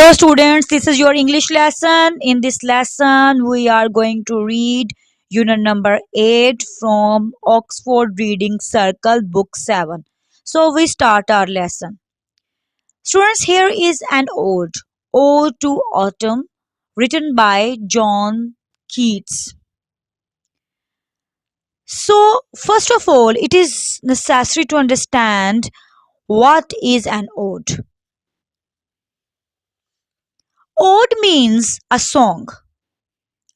Hello, students. This is your English lesson. In this lesson, we are going to read unit number 8 from Oxford Reading Circle, book 7. So, we start our lesson. Students, here is an Ode to Autumn, written by John Keats. So, first of all, it is necessary to understand what is an ode. Ode means a song.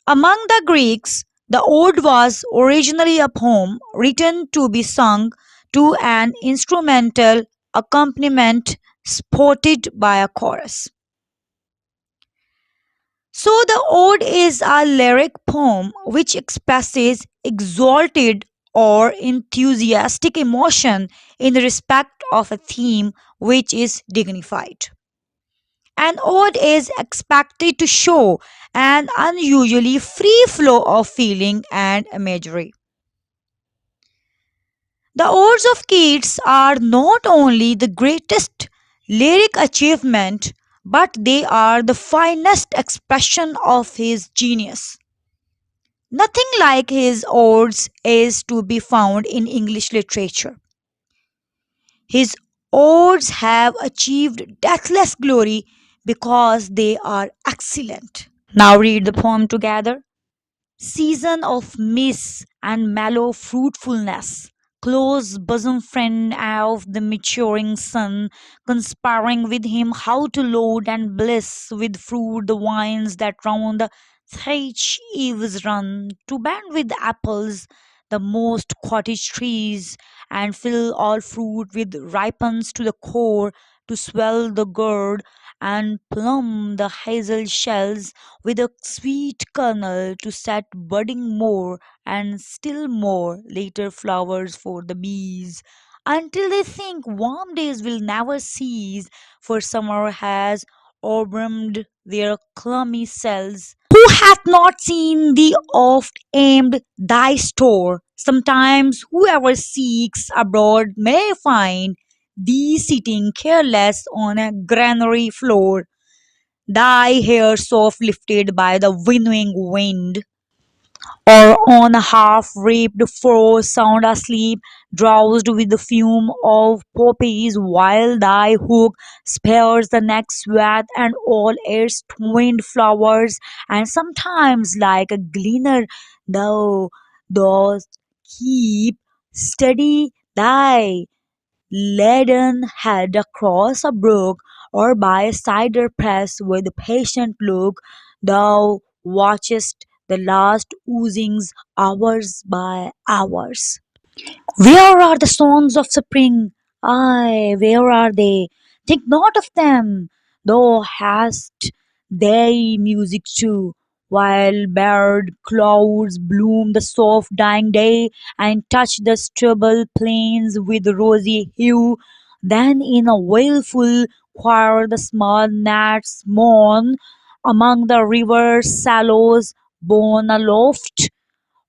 Among the Greeks, the ode was originally a poem written to be sung to an instrumental accompaniment supported by a chorus. So, the ode is a lyric poem which expresses exalted or enthusiastic emotion in respect of a theme which is dignified. An ode is expected to show an unusually free flow of feeling and imagery. The odes of Keats are not only the greatest lyric achievement, but they are the finest expression of his genius. Nothing like his odes is to be found in English literature. His odes have achieved deathless glory because they are excellent. Now read the poem together. Season of miss and mellow fruitfulness, close bosom friend of the maturing sun, conspiring with him how to load and bless with fruit the vines that round the thatched eaves run, to band with apples the most cottage trees, and fill all fruit with ripens to the core, to swell the gourd and plumb the hazel shells with a sweet kernel, to set budding more and still more later flowers for the bees, until they think warm days will never cease, for summer has overwhelmed their clammy cells. Who hath not seen thee oft aimed thy store? Sometimes whoever seeks abroad may find thee sitting careless on a granary floor, thy hair soft lifted by the winnowing wind, or on a half-raped furrow sound asleep, drowsed with the fume of poppies, while thy hook spares the next sweat and all its twinned flowers, and sometimes like a gleaner thou dost keep steady thy laden head across a brook, or by a cider press with patient look thou watchest the last oozings hours by hours. Where are the songs of spring? Ay, where are they? Think not of them. Thou hast thy music too, while bared clouds bloom the soft dying day, and touch the stubble plains with rosy hue. Then in a wailful choir the small gnats mourn among the river's shallows, borne aloft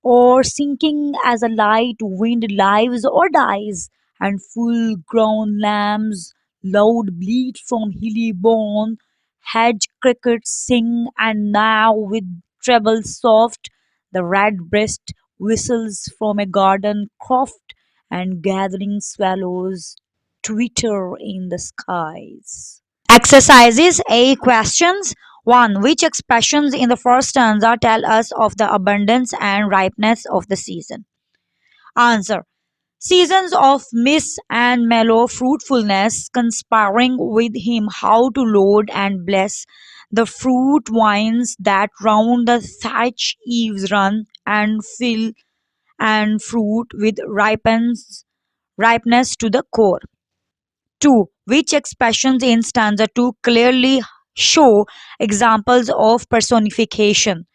or sinking as a light wind lives or dies, and full grown lambs loud bleat from hilly bourne, hedge crickets sing, and now with treble soft the red-breast whistles from a garden croft, and gathering swallows twitter in the skies. Exercises A questions. 1. Which expressions in the first stanza tell us of the abundance and ripeness of the season? Answer. Seasons of miss and mellow fruitfulness, conspiring with him how to load and bless the fruit vines that round the thatched eaves run, and fill and fruit with ripeness to the core. 2. Which expressions in stanza 2 clearly show examples of personification?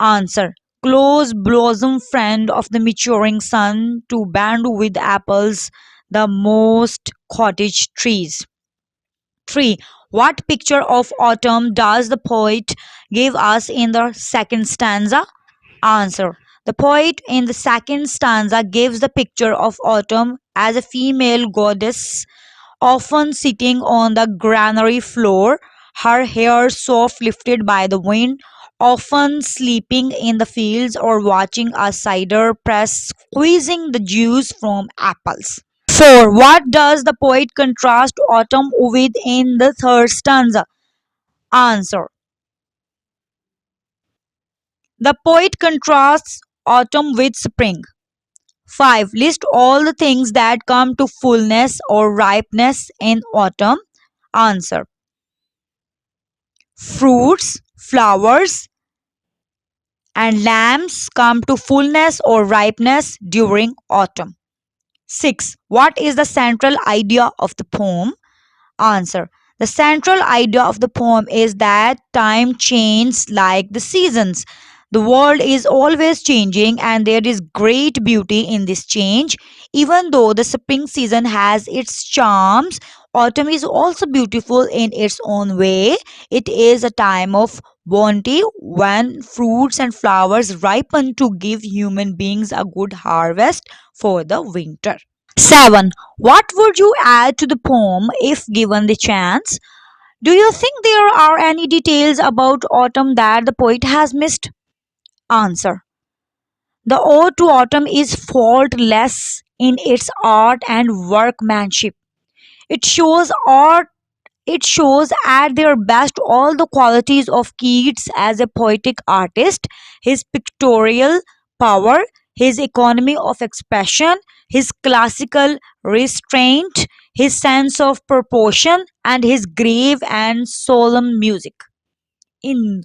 Answer. Close blossom friend of the maturing sun, to band with apples the most cottage trees. 3. What picture of autumn does the poet give us in the second stanza? Answer. The poet in the second stanza gives the picture of autumn as a female goddess often sitting on the granary floor, her hair soft lifted by the wind, often sleeping in the fields or watching a cider press squeezing the juice from apples. 4. What does the poet contrast autumn with in the third stanza? Answer. The poet contrasts autumn with spring. 5. List all the things that come to fullness or ripeness in autumn. Answer. Fruits, flowers, and lambs come to fullness or ripeness during autumn. 6. What is the central idea of the poem? Answer. The central idea of the poem is that time changes like the seasons. The world is always changing, and there is great beauty in this change. Even though the spring season has its charms, autumn is also beautiful in its own way. It is a time of bounty when fruits and flowers ripen to give human beings a good harvest for the winter. 7. What would you add to the poem if given the chance? Do you think there are any details about autumn that the poet has missed? Answer. The ode to autumn is faultless in its art and workmanship. It shows art it shows at their best all the qualities of Keats as a poetic artist, his pictorial power, his economy of expression, his classical restraint, his sense of proportion, and his grave and solemn music. In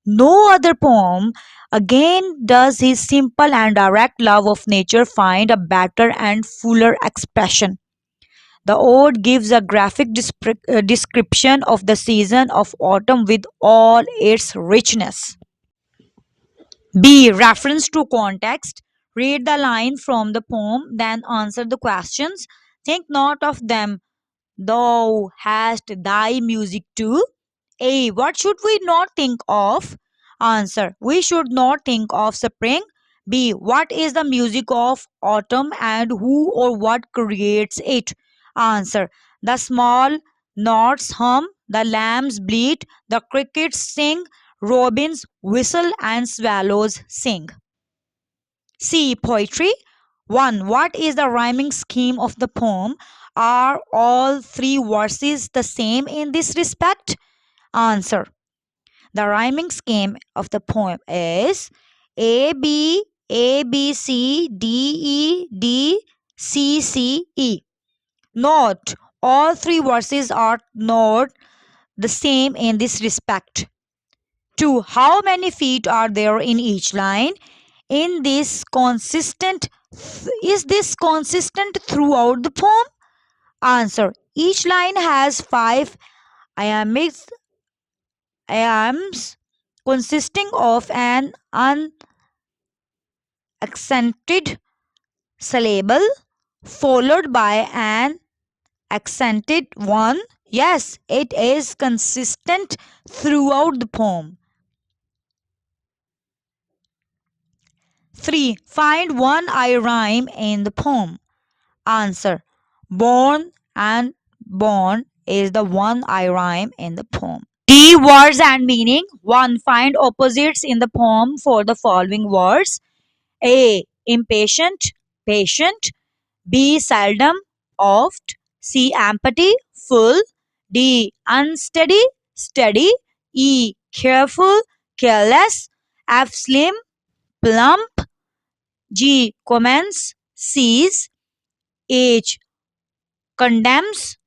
no other poem, again, does his simple and direct love of nature find a better and fuller expression. The ode gives a graphic description of the season of autumn with all its richness. B. Reference to context. Read the line from the poem, then answer the questions. Think not of them, thou hast thy music too. A. What should we not think of? Answer. We should not think of spring. B. What is the music of autumn and who or what creates it? Answer. The small knots hum, the lambs bleat, the crickets sing, robins whistle, and swallows sing. C. Poetry. 1. What is the rhyming scheme of the poem? Are all three verses the same in this respect? Answer. The rhyming scheme of the poem is A B A B C D E D C C E. Note, all three verses are not the same in this respect. 2. How many feet are there in each line? In this consistent Is this consistent throughout the poem? Answer. Each line has 5 iambics iambs consisting of an unaccented syllable followed by an accented one. Yes, it is consistent throughout the poem. 3. Find one I rhyme in the poem. Answer. Born and born is the one I rhyme in the poem. D. Words and meaning. 1. Find opposites in the poem for the following words. A. Impatient, patient. B. Seldom, oft. C. Empty, full. D. Unsteady, steady. E. Careful, careless. F. Slim, plump. G. Commence, sees. H. Condemns,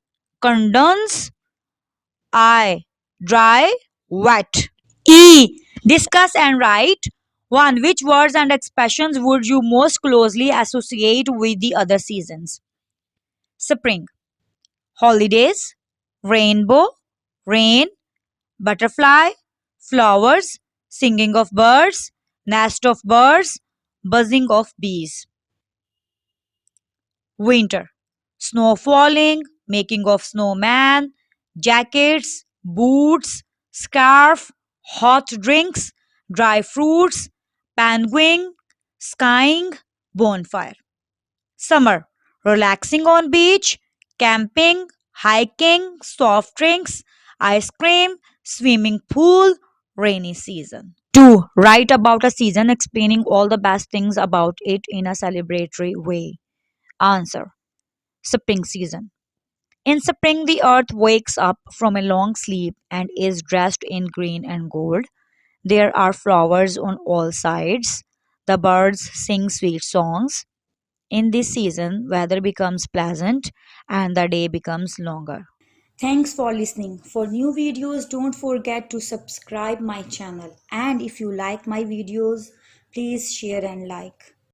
condones. I. Dry, wet. E. Discuss and write. 1. Which words and expressions would you most closely associate with the other seasons? Spring, holidays, rainbow, rain, butterfly, flowers, singing of birds, nest of birds, buzzing of bees. Winter, snow falling, making of snowman, jackets, boots, scarf, hot drinks, dry fruits, penguin, skiing, bonfire. Summer, relaxing on beach, camping, hiking, soft drinks, ice cream, Swimming pool, rainy season. 2. Write about a season explaining all the best things about it in a celebratory way. Answer. Spring season. In spring, the earth wakes up from a long sleep and is dressed in green and gold. There are flowers on all sides. The birds sing sweet songs. In this season, weather becomes pleasant and the day becomes longer. Thanks for listening. For new videos, don't forget to subscribe my channel. And if you like my videos, please share and like.